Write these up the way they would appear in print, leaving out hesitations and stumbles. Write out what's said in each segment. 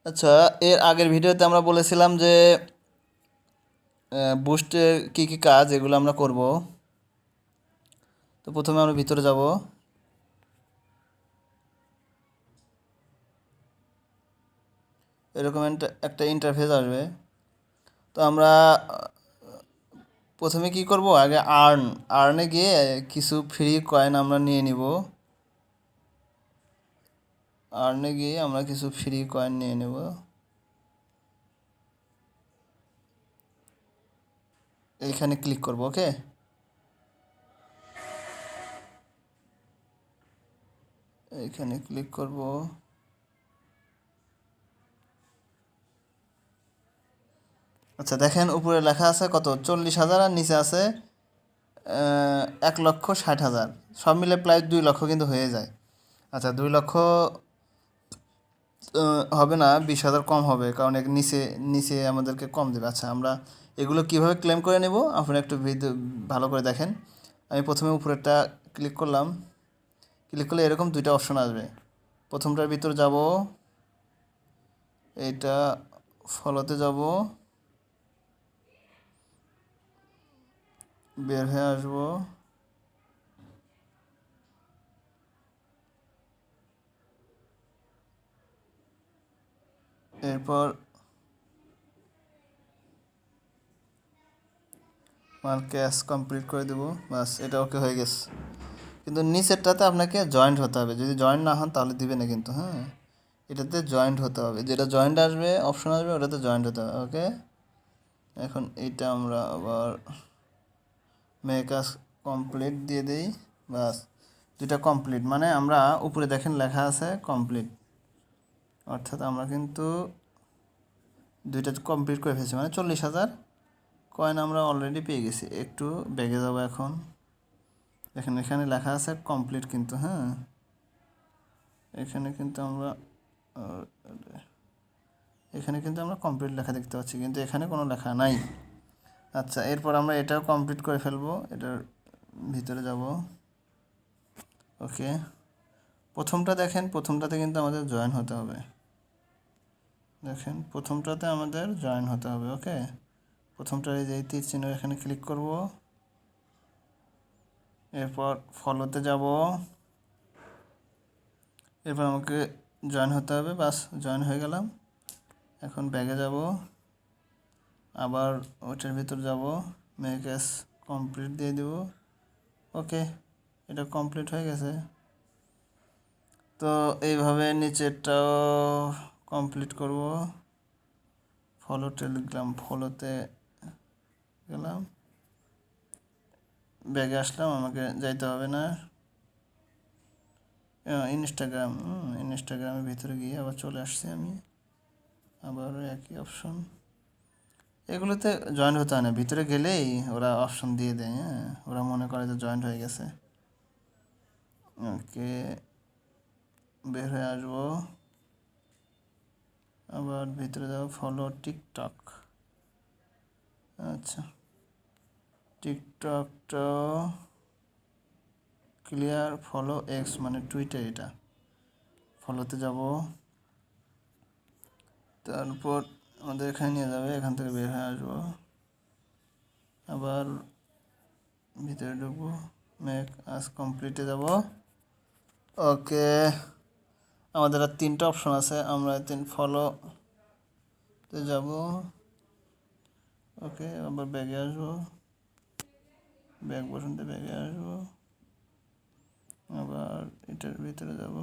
আচ্ছা, এর আগের ভিডিওতে আমরা বলেছিলাম যে বুস্টের কি কি কাজ এগুলো আমরা করব। তো প্রথমে আমরা ভিতরে যাব। এরকম একটা ইন্টারফেস আসবে। তো আমরা প্রথমে কি করব, আগে আর্নে গিয়ে কিছু ফ্রি কয়েন আমরা নিয়ে নিব। আর্নে গিয়ে আমরা কিছু ফ্রি কয়েন নিয়ে নেব। এইখানে ক্লিক করব। ওকে, এইখানে ক্লিক করব। আচ্ছা দেখেন, উপরে লেখা আছে কত, 40,000, আর নিচে আছে 1,60,000। সব মিলে প্রায় 2 লক্ষ কিন্তু হয়ে যায়। আচ্ছা, 2 লক্ষ হবে না, 20,000 কম হবে, কারণ এর নিচে নিচে আমাদেরকে কম দেবে। আচ্ছা, আমরা এগুলো কিভাবে ক্লেম করে নেব আপনারা একটু ভিডিও ভালো করে দেখেন। আমি প্রথমে উপরেরটা ক্লিক করলাম। ক্লিক করলে এরকম দুইটা অপশন আসবে। প্রথমটার ভিতর যাব, এইটা ফলোতে যাব, বের হয়ে আসবো। এরপর আমার ক্যাশ কমপ্লিট করে দেবো, বাস এটা ওকে হয়ে গেছে। কিন্তু নিচেরটাতে আপনাকে জয়েন্ট হতে হবে, যদি জয়েন্ট না হন তাহলে দিবে না কিন্তু। হ্যাঁ, এটাতে জয়েন্ট হতে হবে, যেটা জয়েন্ট আসবে অপশন আসবে ওটাতে জয়েন্ট হতে হবে। ওকে, এখন এইটা আমরা আবার মেক আস কমপ্লিট দিয়ে দিই। বাস, দুটা কমপ্লিট, মানে আমরা উপরে দেখেন লেখা আছে কমপ্লিট, অর্থাৎ আমরা কিন্তু দুইটা কমপ্লিট করে ফেলছি, মানে 40,000 কয়েন আমরা অলরেডি পেয়ে গেছি। একটু ব্যাগে যাবো এখন। দেখেন এখানে লেখা আছে কমপ্লিট কিন্তু। হ্যাঁ, এখানে কিন্তু আমরা কমপ্লিট লেখা দেখতে পাচ্ছি, কিন্তু এখানে কোনো লেখা নাই। আচ্ছা, এরপর আমরা এটাও কমপ্লিট করে ফেলবো, এটার ভিতরে যাব। ওকে, প্রথমটা দেখেন, প্রথমটাতে কিন্তু আমাদের জয়েন হতে হবে। দেখেন, প্রথমটাতে আমাদের জয়েন হতে হবে। ওকে, প্রথমটা এই যে তীর চিহ্ন, এখানে ক্লিক করব। এরপর ফলোতে যাব। এরপর আমাকে জয়েন হতে হবে, বাস জয়েন হয়ে গেলাম। এখন ব্যাগে যাব, আবার ওটার ভিতর যাব, মেক এস কমপ্লিট দিয়ে দেব। ওকে, এটা কমপ্লিট হয়ে গেছে। তো এইভাবে নিচেরটাও কমপ্লিট করব। ফলো টেলিগ্রাম, ফলোতে গেলাম, ব্যাগে আসলাম, আমাকে যাইতে হবে না। ইনস্টাগ্রাম, ইনস্টাগ্রামের ভিতরে গিয়ে আবার চলে আসছি আমি, আবার একই অপশন। এগুলোতে জয়েন্ট হতে হয় না, ভিতরে গেলেই ওরা অপশন দিয়ে দেয়। হ্যাঁ, ওরা মনে করে যে জয়েন্ট হয়ে গেছে। ওকে, বের হয়ে আসবো, আবার ভিতরে যাবো, ফলো টিকটক। আচ্ছা, টিকটকটা ক্লিয়ার, ফলো এক্স মানে টুইটার, এটা ফলোতে যাব। তারপর আমাদের এখানে নিয়ে যাবে, এখান থেকে বের হয়ে আসবো, আবার ভিতরে ঢুকবো, মেক আস কমপ্লিটে যাব। ওকে, আমাদের আর 3টা অপশন আছে, আমরা ফলোতে যাব। ওকে, আবার ব্যাগে আসবো, ব্যাগ বসন্তে ব্যাগে আসবো, আবার এটার ভিতরে যাব।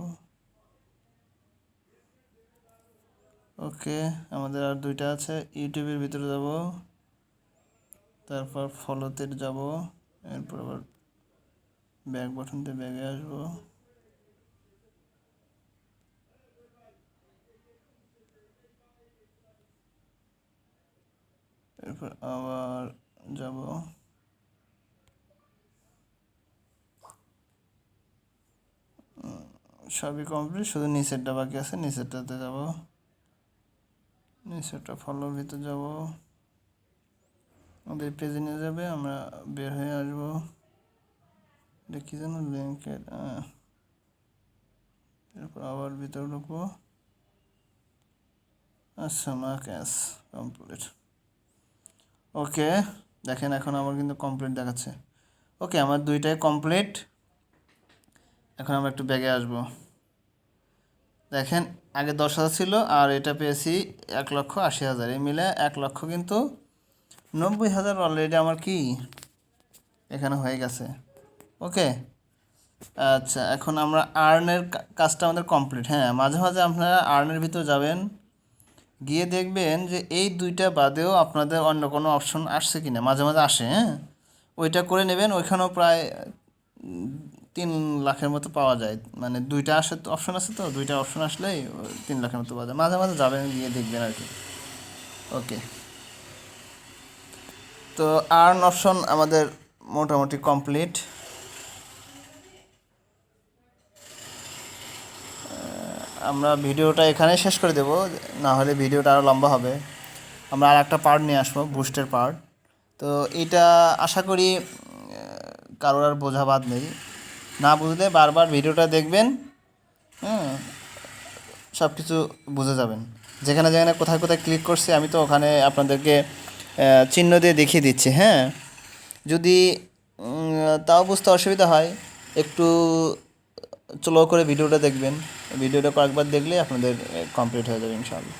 ওকে, আমাদের আর 2টা আছে, ইউটিউবের ভিতরে যাব, তারপর ফলোতে যাব, এরপর আবার ব্যাগ বসন্তে ব্যাগে আসবো, এরপর আবার যাব। সবই কমপ্লিট, শুধু নিচেরটা বাকি আছে, নিচেরটাতে যাব। নিচেরটা ফলোর ভিতর যাব, আমাদের পেজে নিয়ে যাবে, আমরা বের হয়ে আসবো। এটা কি যেন লিঙ্কের, এরপর আবার ভিতরে ঢুকবো। আচ্ছা মার্ক অ্যাস কমপ্লিট। ওকে, দেখেন এখন আমার কিন্তু কমপ্লিট দেখাচ্ছে। ওকে, আমার দুইটাই কমপ্লিট। এখন আমরা একটু ব্যাগে আসবো। দেখেন আগে 10,000 ছিল আর এটা পেয়েছি 1,80,000, এই মিলে 1,00,000 কিন্তু 90,000 অলরেডি আমার কি এখানে হয়ে গেছে। ওকে, আচ্ছা এখন আমরা আর্নের কাজটা আমাদের কমপ্লিট। হ্যাঁ, মাঝে মাঝে আপনারা আর্নের ভিতর যাবেন, গিয়ে দেখবেন যে এই দুইটা বাদেও আপনাদের অন্য কোনো অপশন আসছে কি না, মাঝে মাঝে আসে। হ্যাঁ, ওইটা করে নেবেন, ওইখানেও প্রায় 3,00,000 মতো পাওয়া যায়। মানে দুইটা আসে অপশন আছে, তো দুইটা অপশন আসলেই 3,00,000 মতো পাওয়া যায়। মাঝে মাঝে যাবেন, গিয়ে দেখবেন আর কি। ওকে, তো আর্ন অপশন আমাদের মোটামুটি কমপ্লিট। আমরা ভিডিওটা এখানেই শেষ করে দেব, না হলে ভিডিওটা আরও লম্বা হবে। আমরা আর একটা পার্ট নিয়ে আসবো, বুস্টের পার্ট। তো এটা আশা করি কারোর আর বোঝা বাদ নেই। না বুঝলে বারবার ভিডিওটা দেখবেন, হ্যাঁ, সব কিছু বুঝে যাবেন। যেখানে যেখানে কোথায় কোথায় ক্লিক করছি আমি তো ওখানে আপনাদেরকে চিহ্ন দিয়ে দেখিয়ে দিচ্ছি। হ্যাঁ, যদি তাও বুঝতে অসুবিধা হয়, একটু স্লো করে ভিডিওটা দেখবেন। ভিডিওটা কয়েকবার দেখলে আপনাদের কমপ্লিট হয়ে যাবে ইনশাআল্লাহ।